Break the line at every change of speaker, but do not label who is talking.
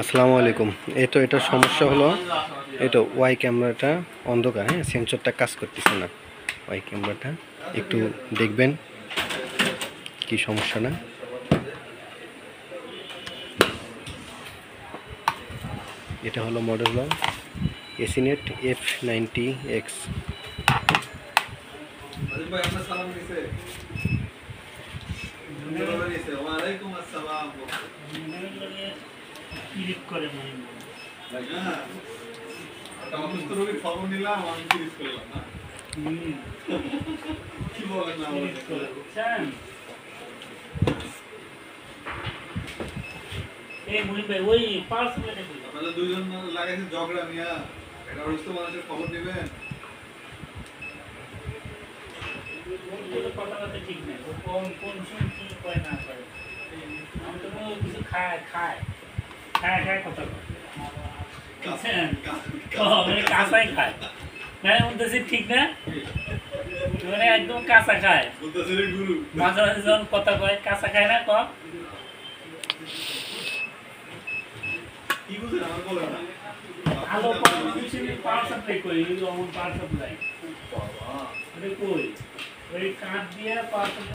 আসসালামু আলাইকুম। এটার সমস্যা হলো, এটা ওয়াই ক্যামেরাটা অন্ধকার, হ্যাঁ, সেন্সরটা কাজ করতেছে না। ওয়াই ক্যামেরাটা একটু দেখবেন কি সমস্যা না। এটা হলো মডেল হলো এসিনেট F90X।
দুইজন লাগাইছে ঝগড়া মিয়া, এটা অসুস্থ মানুষের খবর নেবেন।
কথাবার্তা ঠিক নেই, কোন কোন সময় কি কয় না করে। আমি তো কিছু খায় খায় খায় খায় কথা বলে, বুঝছেন? মানে কাঁচাই খায়, মানে বলতেছি ঠিক না, মানে একদম কাঁচা খায়। মাঝে মাঝে যখন কথা কয় কাঁচা খায় না, কম আলো পাওয়ার সাপ্লাই করি, পাওয়ার সাপ্লাই কই ওই কাঠ দিয়ে পাওয়ার